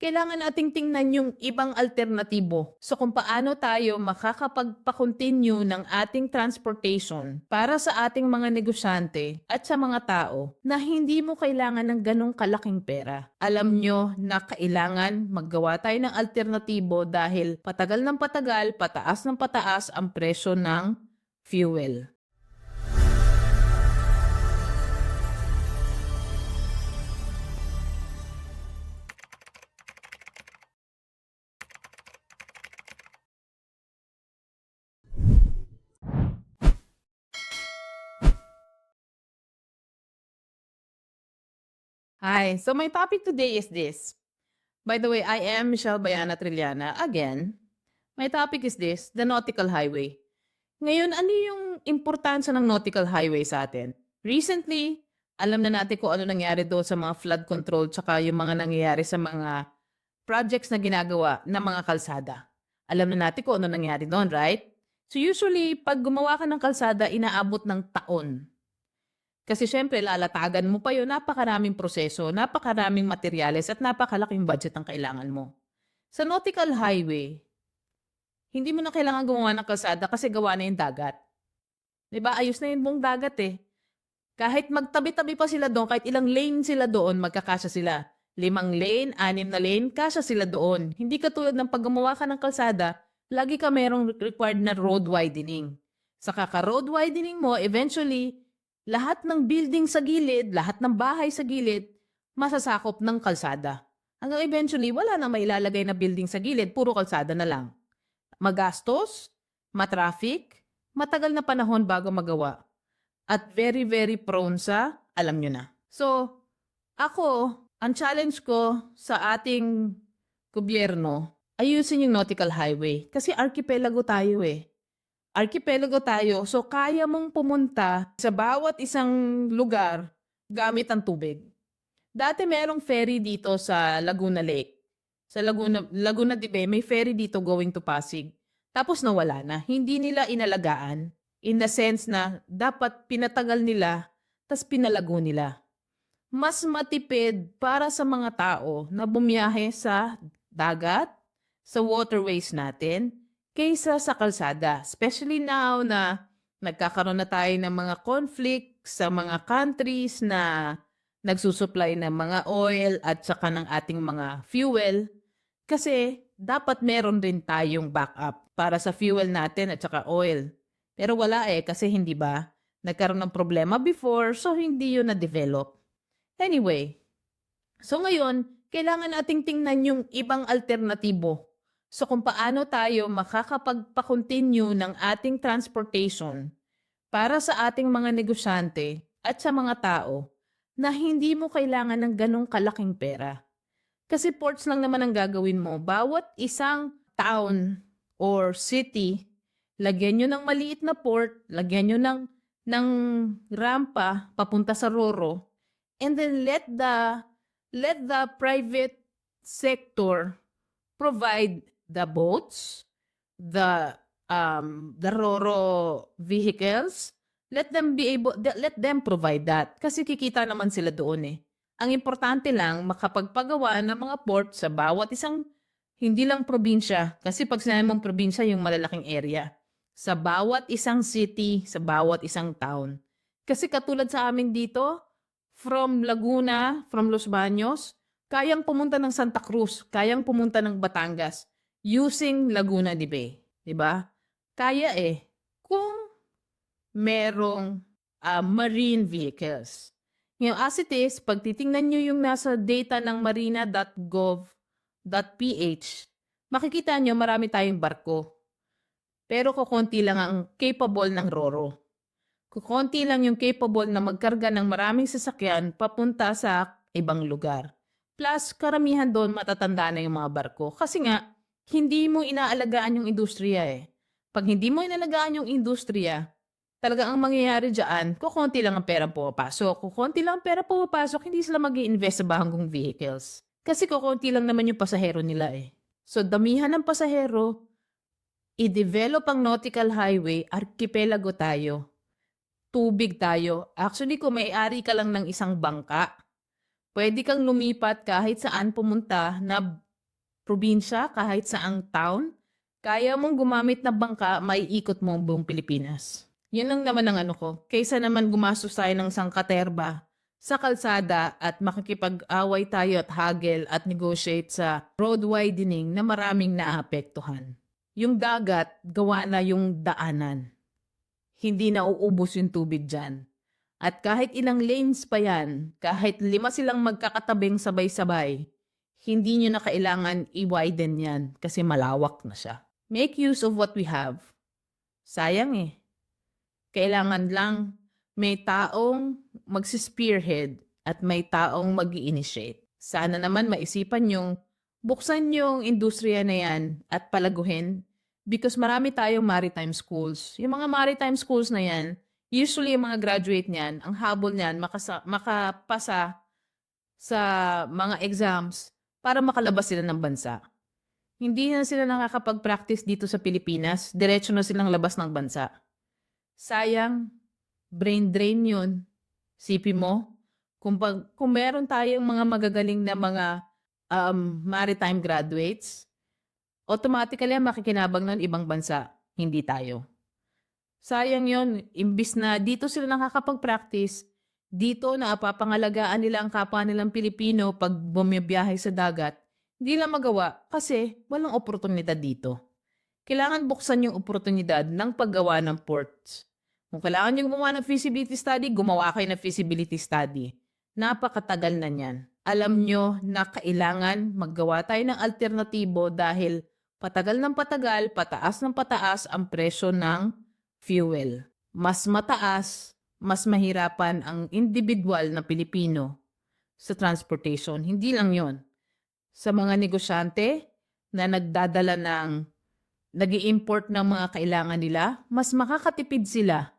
kailangan nating tingnan yung ibang alternatibo. So kung paano tayo makakapagpa-continue ng ating transportation para sa ating mga negosyante at sa mga tao na hindi mo kailangan ng ganong kalaking pera. Alam nyo na kailangan maggawa tayo ng alternatibo dahil patagal ng patagal, pataas ng pataas ang presyo ng fuel. Hi, so my topic today is this. By the way, I am Michelle Bayana Trillana again. My topic is this, the nautical highway. Ngayon, ano yung importansya ng nautical highway sa atin? Recently, alam na natin kung ano nangyari doon sa mga flood control tsaka yung mga nangyayari sa mga projects na ginagawa ng mga kalsada. Alam na natin kung ano nangyari doon, right? So usually, pag gumawa ka ng kalsada, inaabot ng taon. Kasi syempre, lalatagan mo pa yun, napakaraming proseso, napakaraming materyales at napakalaking budget ang kailangan mo. Sa nautical highway, hindi mo na kailangan gumawa ng kalsada kasi gawa na yung dagat. 'Di ba? Ayos na yung buong dagat eh. Kahit magtabi-tabi pa sila doon, kahit ilang lane sila doon, magkakasya sila. 5 lane, 6 na lane, kasya sila doon. Hindi katulad ng pag gumawa ka ng kalsada, lagi ka merong required na road widening. Sa kaka-road widening mo, eventually, lahat ng building sa gilid, lahat ng bahay sa gilid, masasakop ng kalsada. Hanggang eventually, wala na mailalagay na building sa gilid, puro kalsada na lang. Magastos, matraffic, matagal na panahon bago magawa. At very, very prone sa alam nyo na. So, ako, ang challenge ko sa ating gobyerno, ayusin yung nautical highway. Kasi archipelago tayo eh. Archipelago tayo, so kaya mong pumunta sa bawat isang lugar gamit ang tubig. Dati merong ferry dito sa Laguna Lake. Sa Laguna de Bay, may ferry dito going to Pasig. Tapos nawala na. Hindi nila inalagaan. In the sense na dapat pinatagal nila, tas pinalago nila. Mas matipid para sa mga tao na bumiyahe sa dagat, sa waterways natin, kaysa sa kalsada. Especially now na nagkakaroon na tayo ng mga conflict sa mga countries na nagsusupply ng mga oil at saka ng ating mga fuel. Kasi dapat meron rin tayong backup para sa fuel natin at saka oil. Pero wala eh kasi hindi ba nagkaroon ng problema before so hindi yun na-develop. Anyway, so ngayon, kailangan nating tingnan yung ibang alternatibo. So kung paano tayo makakapagpa-continue ng ating transportation para sa ating mga negosyante at sa mga tao na hindi mo kailangan ng ganong kalaking pera. Kasi ports lang naman ang gagawin mo. Bawat isang town or city, lagyan nyo ng maliit na port, lagyan nyo ng rampa papunta sa Roro, and then let the private sector provide the boats, the Roro vehicles. Let them provide that kasi kikita naman sila doon eh. Ang importante lang makapagpagawa ng mga port sa bawat isang hindi lang probinsya kasi pag sinabi mong probinsya yung malalaking area. Sa bawat isang city, sa bawat isang town. Kasi katulad sa amin dito, from Laguna, from Los Baños, kayang pumunta ng Santa Cruz, kayang pumunta ng Batangas using Laguna de Bay. 'Di ba? Kaya eh. Kung merong marine vehicles. Ngayon, as it is, pag titingnan nyo yung nasa data ng marina.gov.ph, makikita nyo marami tayong barko. Pero kukonti lang ang capable ng Roro. Kukonti lang yung capable na magkarga ng maraming sasakyan papunta sa ibang lugar. Plus, karamihan doon matatanda na yung mga barko. Kasi nga, hindi mo inaalagaan yung industriya eh. Pag hindi mo inaalagaan yung industriya, talagang ang mangyayari dyan, kukonti lang ang pera pumapasok. Kukonti lang ang pera pumapasok, hindi sila mag-i-invest sa bagong vehicles. Kasi kukonti lang naman yung pasahero nila eh. So, damihan ng pasahero, i-develop ang nautical highway, archipelago tayo. Tubig tayo. Actually, kung may-ari ka lang ng isang bangka, pwede kang lumipat kahit saan pumunta na probinsya, kahit saang town, kaya mong gumamit ng bangka, maiikot mo ang buong Pilipinas. Yun lang naman ang ano ko. Kaysa naman gumastos tayo ng sangkaterba sa kalsada at makikipag-away tayo at hagel at negotiate sa road widening na maraming naapektuhan. Yung dagat, gawa na yung daanan. Hindi na uubos yung tubig dyan. At kahit ilang lanes pa yan, kahit 5 silang magkakatabing sabay-sabay, hindi nyo na kailangan i-widen yan kasi malawak na siya. Make use of what we have. Sayang eh. Kailangan lang may taong magsispearhead at may taong mag-i-initiate. Sana naman maisipan yung buksan yung industriya na yan at palaguhin because marami tayong maritime schools. Yung mga maritime schools na yan, usually yung mga graduate niyan, ang habol niyan makapasa sa mga exams para makalabas sila ng bansa. Hindi na sila nakakapag-practice dito sa Pilipinas, diretso na silang labas ng bansa. Sayang, brain drain yun. Sipi mo, kung meron tayong mga magagaling na mga maritime graduates, automatically makikinabang ng ibang bansa, hindi tayo. Sayang yon, imbis na dito sila nakakapag-practice, dito na papangalagaan nila ang kapwa nilang Pilipino pag bumibiyahe sa dagat, hindi lang magawa kasi walang oportunidad dito. Kailangan buksan yung oportunidad ng paggawa ng ports. Kung kailangan nyo gumawa ng feasibility study, gumawa kayo ng feasibility study. Napakatagal na niyan. Alam nyo na kailangan maggawa tayo ng alternatibo dahil patagal ng patagal, pataas ng pataas ang presyo ng fuel. Mas mataas, mas mahirapan ang individual na Pilipino sa transportation. Hindi lang yon. Sa mga negosyante na nagdadala nag-i-import ng mga kailangan nila, mas makakatipid sila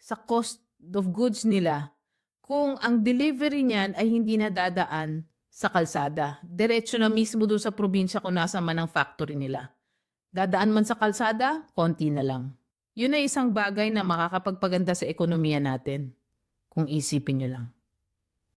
sa cost of goods nila kung ang delivery niyan ay hindi na dadaan sa kalsada. Diretso na mismo doon sa probinsya kung nasa man ang factory nila. Dadaan man sa kalsada, konti na lang. Yun ay isang bagay na makakapagpaganda sa ekonomiya natin kung isipin nyo lang.